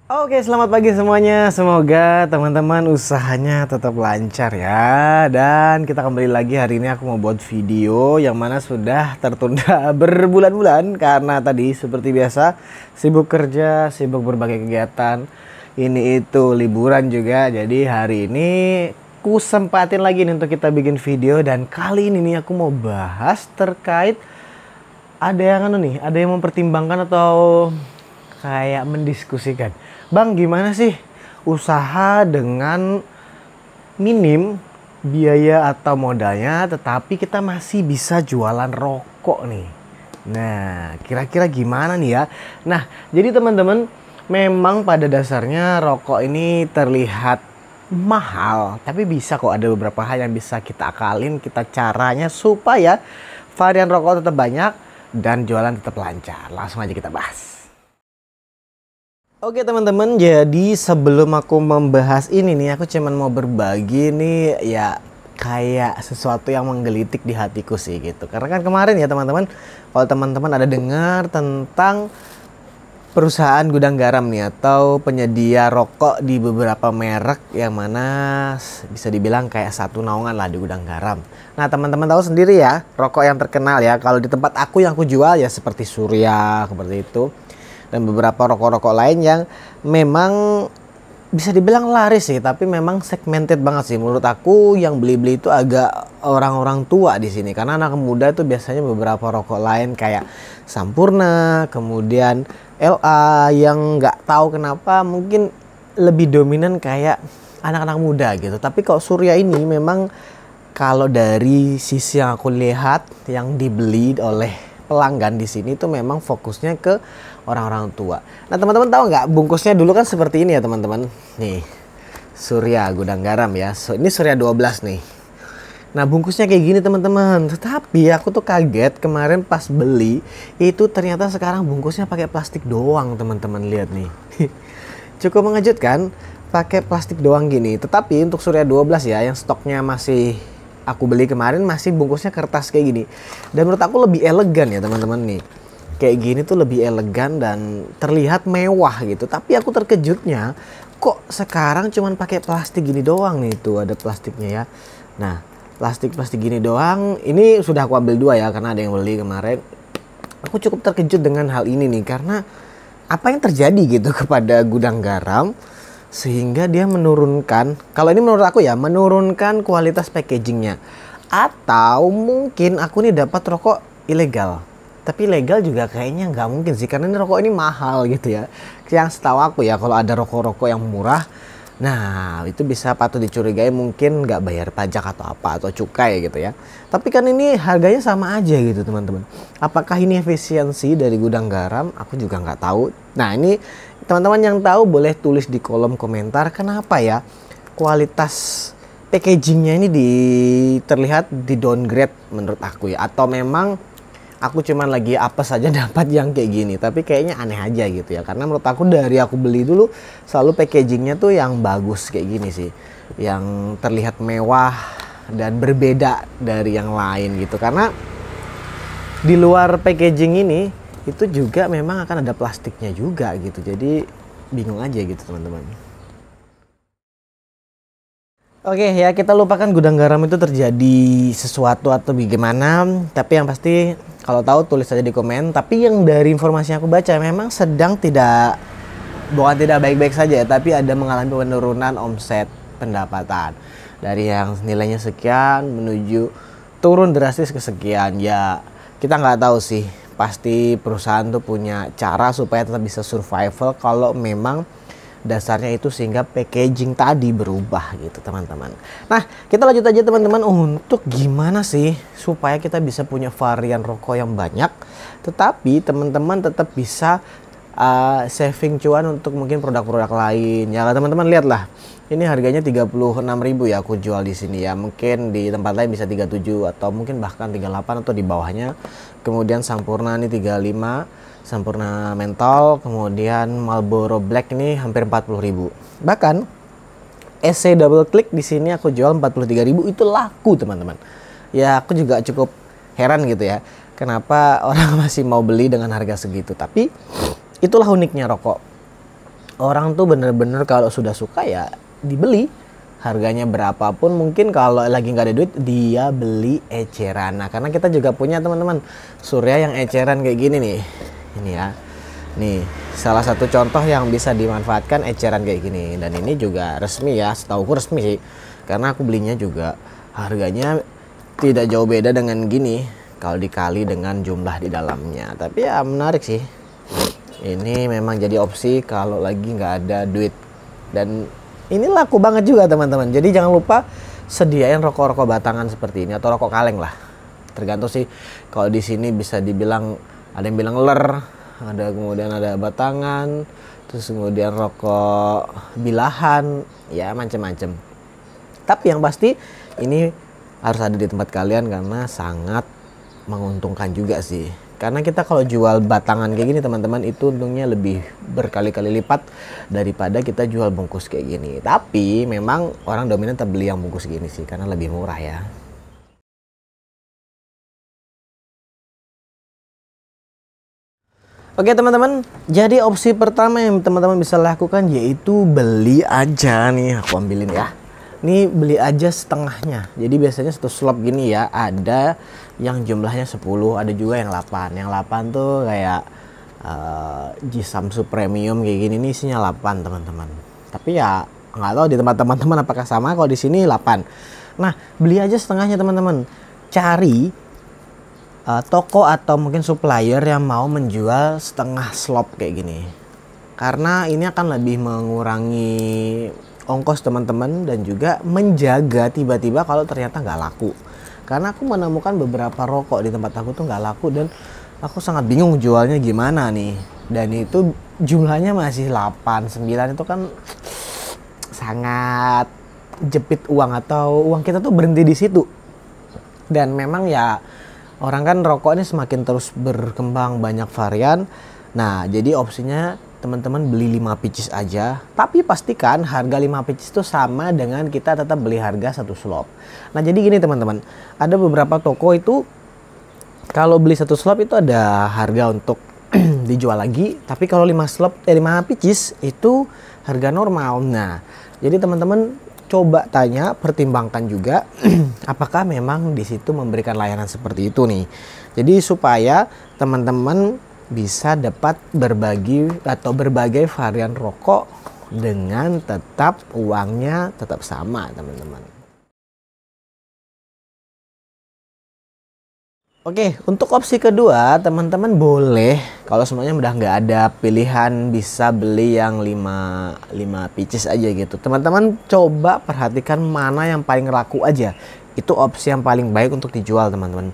Oke, selamat pagi semuanya. Semoga teman-teman usahanya tetap lancar ya. Dan kita kembali lagi hari ini aku mau buat video yang mana sudah tertunda berbulan-bulan karena tadi seperti biasa sibuk kerja, sibuk berbagai kegiatan. Ini itu liburan juga. Jadi hari ini ku sempatin lagi nih untuk kita bikin video dan kali ini nih aku mau bahas terkait ada yang mempertimbangkan atau kayak mendiskusikan, Bang, gimana sih usaha dengan minim biaya atau modalnya tetapi kita masih bisa jualan rokok nih. Nah, kira-kira gimana nih ya? Nah, jadi teman-teman, memang pada dasarnya rokok ini terlihat mahal, tapi bisa kok ada beberapa hal yang bisa kita akalin, kita caranya supaya varian rokok tetap banyak dan jualan tetap lancar. Langsung aja kita bahas. Oke teman-teman, jadi sebelum aku membahas ini nih, aku cuman mau berbagi nih ya kayak sesuatu yang menggelitik di hatiku sih gitu. Karena kan kemarin ya teman-teman, kalau teman-teman ada dengar tentang perusahaan gudang garam nih atau penyedia rokok di beberapa merek yang mana bisa dibilang kayak satu naungan lah di gudang garam. Nah teman-teman tahu sendiri ya, rokok yang terkenal ya kalau di tempat aku yang aku jual ya seperti Surya, seperti itu. Dan beberapa rokok-rokok lain yang memang bisa dibilang laris sih, tapi memang segmented banget sih. Menurut aku yang beli-beli itu agak orang-orang tua di sini, karena anak muda itu biasanya beberapa rokok lain kayak Sampurna, kemudian LA yang nggak tahu kenapa mungkin lebih dominan kayak anak-anak muda gitu. Tapi kalau Surya ini memang kalau dari sisi yang aku lihat yang dibeli oleh pelanggan di sini itu memang fokusnya ke orang-orang tua. Nah teman-teman tahu nggak bungkusnya dulu kan seperti ini ya teman-teman. Nih Surya gudang garam ya. Ini Surya 12 nih. Nah bungkusnya kayak gini teman-teman. Tetapi aku tuh kaget kemarin pas beli itu ternyata sekarang bungkusnya pakai plastik doang teman-teman, lihat nih. Cukup mengejutkan, pakai plastik doang gini. Tetapi untuk Surya 12 ya yang stoknya masih aku beli kemarin masih bungkusnya kertas kayak gini. Dan menurut aku lebih elegan ya teman-teman nih. Kayak gini tuh lebih elegan dan terlihat mewah gitu. Tapi aku terkejutnya kok sekarang cuman pakai plastik gini doang nih, tuh ada plastiknya ya. Nah, plastik gini doang. Ini sudah aku ambil 2 ya karena ada yang beli kemarin. Aku cukup terkejut dengan hal ini nih karena apa yang terjadi gitu kepada gudang garam sehingga dia menurunkan, kalau ini menurut aku ya, menurunkan kualitas packagingnya. Atau mungkin aku nih dapat rokok ilegal. Tapi legal juga kayaknya nggak mungkin sih, karena ini rokok ini mahal gitu ya. Yang setahu aku ya, kalau ada rokok-rokok yang murah, nah itu bisa patut dicurigai mungkin nggak bayar pajak atau apa, atau cukai gitu ya. Tapi kan ini harganya sama aja gitu teman-teman. Apakah ini efisiensi dari gudang garam? Aku juga nggak tahu. Nah ini teman-teman yang tahu boleh tulis di kolom komentar kenapa ya kualitas packagingnya ini terlihat di downgrade menurut aku ya. Atau memang aku cuman lagi apes saja dapat yang kayak gini, tapi kayaknya aneh aja gitu ya. Karena menurut aku dari aku beli dulu selalu packagingnya tuh yang bagus kayak gini sih, yang terlihat mewah dan berbeda dari yang lain gitu. Karena di luar packaging ini itu juga memang akan ada plastiknya juga gitu, jadi bingung aja gitu teman-teman. Oke ya, kita lupakan gudang garam itu terjadi sesuatu atau bagaimana, tapi yang pasti kalau tahu tulis aja di komen. Tapi yang dari informasi yang aku baca memang sedang bukan tidak baik-baik saja ya, tapi ada mengalami penurunan omset pendapatan dari yang nilainya sekian menuju turun drastis ke sekian. Ya kita nggak tahu sih, pasti perusahaan tuh punya cara supaya tetap bisa survival kalau memang dasarnya itu sehingga packaging tadi berubah gitu teman-teman. Nah kita lanjut aja teman-teman, untuk gimana sih supaya kita bisa punya varian rokok yang banyak tetapi teman-teman tetap bisa saving cuan untuk mungkin produk-produk lain ya. Teman-teman lihatlah, ini harganya 36.000 ya aku jual di sini ya. Mungkin di tempat lain bisa 37 atau mungkin bahkan 38 atau di bawahnya. Kemudian Sampurna ini 35, Sampurna mentol, kemudian Marlboro Black ini hampir 40.000. Bahkan SC double click di sini aku jual 43.000, itu laku teman-teman. Ya aku juga cukup heran gitu ya, kenapa orang masih mau beli dengan harga segitu. Tapi itulah uniknya rokok. orang tuh bener-bener kalau sudah suka ya dibeli. Harganya berapapun, mungkin kalau lagi nggak ada duit dia beli eceran. Nah karena kita juga punya teman-teman Surya yang eceran kayak gini nih. Ini ya. Nih salah satu contoh yang bisa dimanfaatkan eceran kayak gini. Dan ini juga resmi ya, setauku resmi sih. Karena aku belinya juga harganya tidak jauh beda dengan gini kalau dikali dengan jumlah di dalamnya. Tapi ya menarik sih. Ini memang jadi opsi kalau lagi nggak ada duit. Dan ini laku banget juga teman-teman. Jadi jangan lupa sediain rokok-rokok batangan seperti ini atau rokok kaleng lah. Tergantung sih. Kalau di sini bisa dibilang ada yang bilang ler, kemudian ada batangan, terus kemudian rokok bilahan, ya macam-macam. Tapi yang pasti ini harus ada di tempat kalian karena sangat menguntungkan juga sih. Karena kita kalau jual batangan kayak gini teman-teman itu untungnya lebih berkali-kali lipat daripada kita jual bungkus kayak gini. Tapi memang orang dominan tetap beli yang bungkus gini sih karena lebih murah ya. Oke teman-teman, jadi opsi pertama yang teman-teman bisa lakukan yaitu beli aja nih. Aku ambilin ya. Ini beli aja setengahnya. Jadi biasanya satu slop gini ya, ada yang jumlahnya 10, ada juga yang 8. Yang 8 tuh kayak Jisamsu Premium kayak gini, ini isinya 8 teman-teman. Tapi ya nggak tahu di tempat teman-teman apakah sama. Kalau di sini 8. Nah beli aja setengahnya teman-teman. Cari toko atau mungkin supplier yang mau menjual setengah slop kayak gini. Karena ini akan lebih mengurangi ongkos teman-teman dan juga menjaga tiba-tiba kalau ternyata nggak laku. Karena aku menemukan beberapa rokok di tempat aku tuh nggak laku dan aku sangat bingung jualnya gimana nih. Dan itu jumlahnya masih 8, 9 itu kan sangat jepit uang atau uang kita tuh berhenti di situ. Dan memang ya orang kan rokok ini semakin terus berkembang, banyak varian. Nah jadi opsinya teman-teman beli 5 pieces aja, tapi pastikan harga 5 pieces itu sama dengan kita tetap beli harga satu slop. Nah jadi gini teman-teman, ada beberapa toko itu kalau beli satu slop itu ada harga untuk dijual lagi, tapi kalau 5 pieces itu harga normal. Nah jadi teman-teman coba tanya, pertimbangkan juga apakah memang di situ memberikan layanan seperti itu nih. Jadi supaya teman-teman bisa dapat berbagai varian rokok dengan tetap uangnya tetap sama teman-teman. Oke, untuk opsi kedua teman-teman boleh kalau semuanya udah nggak ada pilihan bisa beli yang 5 pieces aja gitu. Teman-teman coba perhatikan mana yang paling laku aja. Itu opsi yang paling baik untuk dijual teman-teman.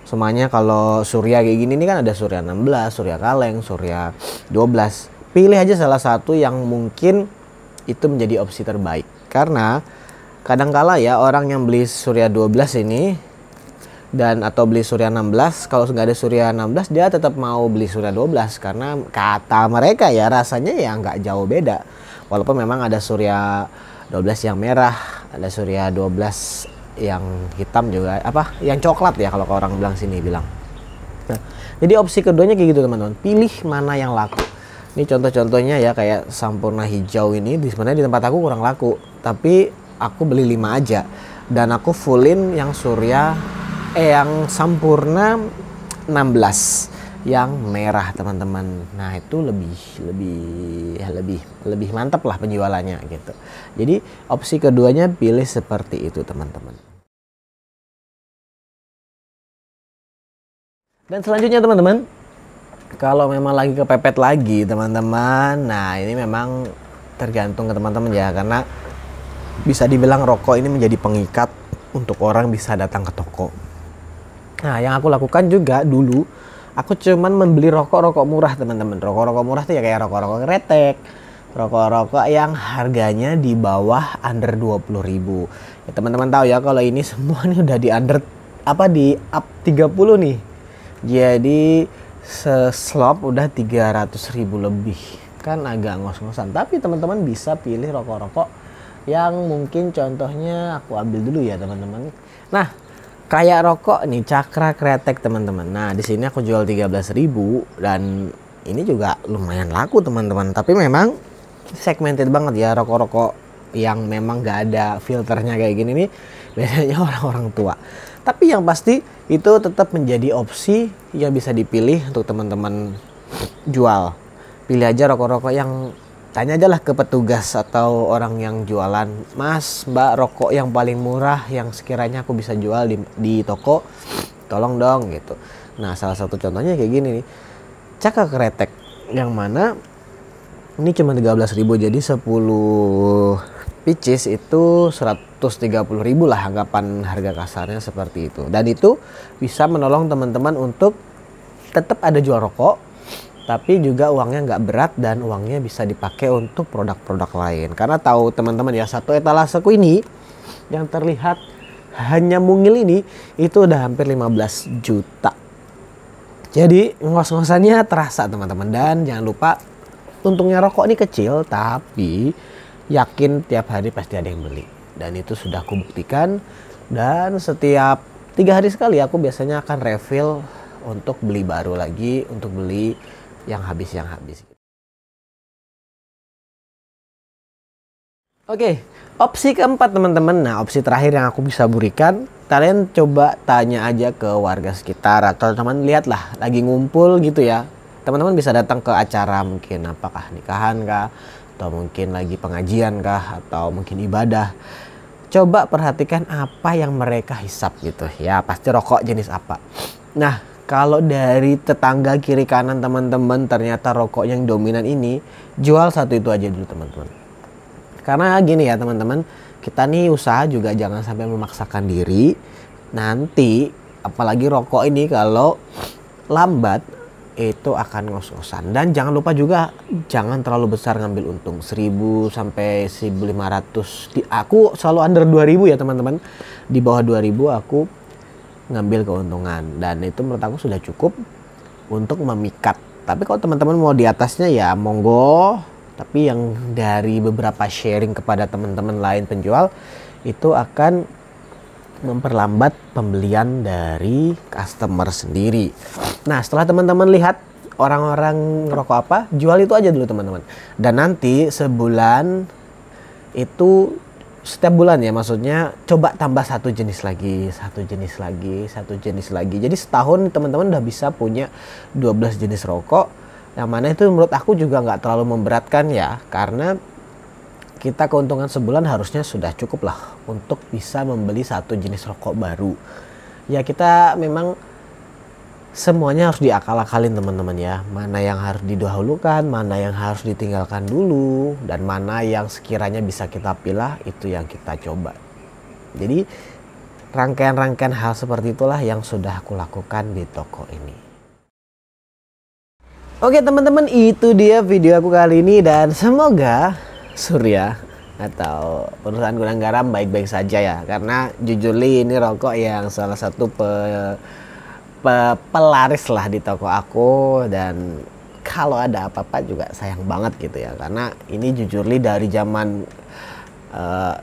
Semuanya kalau Surya kayak gini nih kan ada Surya 16, Surya kaleng, Surya 12. Pilih aja salah satu yang mungkin itu menjadi opsi terbaik. Karena kadangkala ya orang yang beli Surya 12 ini dan atau beli Surya 16, kalau nggak ada Surya 16 dia tetap mau beli Surya 12 karena kata mereka ya rasanya ya nggak jauh beda. Walaupun memang ada Surya 12 yang merah, ada Surya 12 yang hitam juga, yang coklat ya kalau orang bilang sini bilang. Nah, jadi opsi keduanya kayak gitu teman-teman, pilih mana yang laku. Ini contoh-contohnya ya kayak Sampurna hijau ini sebenarnya di tempat aku kurang laku, tapi aku beli 5 aja dan aku fullin yang Surya yang Sampurna 16 yang merah teman-teman. Nah itu lebih mantap lah penjualannya gitu. Jadi opsi keduanya pilih seperti itu teman-teman. Dan selanjutnya teman-teman, kalau memang lagi kepepet lagi teman-teman, nah ini memang tergantung ke teman-teman ya, karena bisa dibilang rokok ini menjadi pengikat untuk orang bisa datang ke toko. Nah yang aku lakukan juga dulu, aku cuman membeli rokok-rokok murah teman-teman. Rokok-rokok murah tuh ya kayak rokok-rokok kretek, rokok-rokok yang harganya di bawah under 20.000. Ya teman-teman tahu ya kalau ini semua nih udah di under di up 30 nih. Jadi seslop udah 300.000 lebih. Kan agak ngos-ngosan, tapi teman-teman bisa pilih rokok-rokok yang mungkin contohnya aku ambil dulu ya teman-teman. Nah, kayak rokok nih Cakra Kretek teman-teman. Nah, di sini aku jual 13.000 dan ini juga lumayan laku teman-teman. Tapi memang segmented banget ya, rokok-rokok yang memang gak ada filternya kayak gini nih biasanya orang-orang tua. Tapi yang pasti itu tetap menjadi opsi yang bisa dipilih untuk teman-teman jual. Pilih aja rokok-rokok yang, tanya aja lah ke petugas atau orang yang jualan, Mas, Mbak, rokok yang paling murah yang sekiranya aku bisa jual di toko, tolong dong gitu. Nah, salah satu contohnya kayak gini nih, Caka Kretek, yang mana ini cuma 13.000, jadi 10 pieces itu 130.000 lah anggapan harga kasarnya seperti itu. Dan itu bisa menolong teman-teman untuk tetap ada jual rokok, tapi juga uangnya nggak berat dan uangnya bisa dipakai untuk produk-produk lain. Karena tahu teman-teman ya, satu etalaseku ini yang terlihat hanya mungil ini itu udah hampir 15 juta. Jadi ngos-ngosannya terasa teman-teman. Dan jangan lupa, untungnya rokok ini kecil tapi yakin tiap hari pasti ada yang beli. Dan itu sudah aku buktikan. Dan setiap 3 hari sekali aku biasanya akan refill untuk beli baru lagi, untuk beli yang habis. Oke, opsi keempat teman-teman. Nah, opsi terakhir yang aku bisa berikan, kalian coba tanya aja ke warga sekitar atau teman, lihatlah lagi ngumpul gitu ya. Teman-teman bisa datang ke acara, mungkin apakah nikahan kah, atau mungkin lagi pengajian kah, atau mungkin ibadah. Coba perhatikan apa yang mereka hisap gitu ya, pasti rokok jenis apa. Nah, kalau dari tetangga kiri kanan teman-teman ternyata rokok yang dominan ini, jual satu itu aja dulu teman-teman. Karena gini ya teman-teman, kita nih usaha juga jangan sampai memaksakan diri. Nanti apalagi rokok ini kalau lambat itu akan ngos-ngosan. Dan jangan lupa juga jangan terlalu besar ngambil untung, 1.000 sampai 1.500. Aku selalu under 2.000 ya teman-teman. Di bawah 2.000 aku ngambil keuntungan, dan itu menurut aku sudah cukup untuk memikat. Tapi kalau teman-teman mau di atasnya ya monggo. Tapi yang dari beberapa sharing kepada teman-teman lain penjual itu akan memperlambat pembelian dari customer sendiri. Nah, setelah teman-teman lihat orang-orang ngerokok apa, jual itu aja dulu teman-teman. Dan nanti sebulan itu, setiap bulan ya maksudnya, coba tambah satu jenis lagi. Jadi setahun teman-teman udah bisa punya 12 jenis rokok. Yang mana itu menurut aku juga nggak terlalu memberatkan ya, karena kita keuntungan sebulan harusnya sudah cukup lah untuk bisa membeli satu jenis rokok baru. Ya kita memang semuanya harus diakal-akalin teman-teman ya. Mana yang harus didahulukan, mana yang harus ditinggalkan dulu, dan mana yang sekiranya bisa kita pilih, itu yang kita coba. Jadi rangkaian-rangkaian hal seperti itulah yang sudah aku lakukan di toko ini. Oke teman-teman, itu dia video aku kali ini, dan semoga Surya atau perusahaan gudang garam baik-baik saja ya. Karena jujur ini rokok yang salah satu pelaris lah di toko aku, dan kalau ada apa-apa juga sayang banget gitu ya. Karena ini jujur dari zaman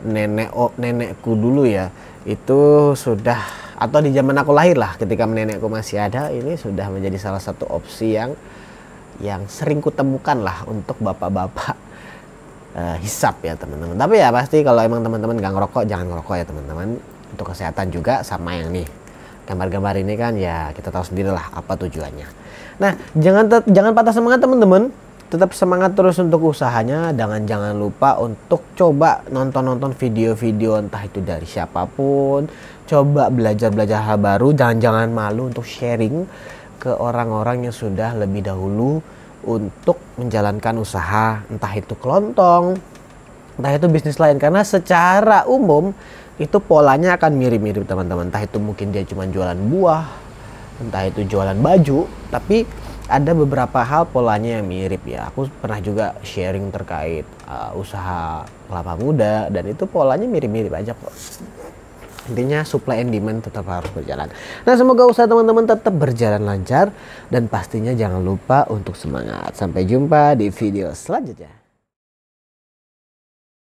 nenekku dulu ya, itu sudah, atau di zaman aku lahir lah, ketika nenekku masih ada, ini sudah menjadi salah satu opsi yang sering kutemukan lah untuk bapak-bapak hisap ya teman-teman. Tapi ya pasti kalau emang teman-teman gak ngerokok, jangan ngerokok ya teman-teman. Untuk kesehatan juga, sama yang nih gambar-gambar ini kan ya kita tahu sendiri lah apa tujuannya. Nah, jangan patah semangat teman-teman. Tetap semangat terus untuk usahanya. Jangan lupa untuk coba nonton video-video entah itu dari siapapun. Coba belajar hal baru. Jangan malu untuk sharing ke orang-orang yang sudah lebih dahulu untuk menjalankan usaha, entah itu kelontong, entah itu bisnis lain. Karena secara umum itu polanya akan mirip-mirip teman-teman. Entah itu mungkin dia cuma jualan buah, entah itu jualan baju, tapi ada beberapa hal polanya yang mirip ya. Aku pernah juga sharing terkait usaha kelapa muda, dan itu polanya mirip-mirip aja kok. Intinya supply and demand tetap harus berjalan. Nah, semoga usaha teman-teman tetap berjalan lancar, dan pastinya jangan lupa untuk semangat. Sampai jumpa di video selanjutnya.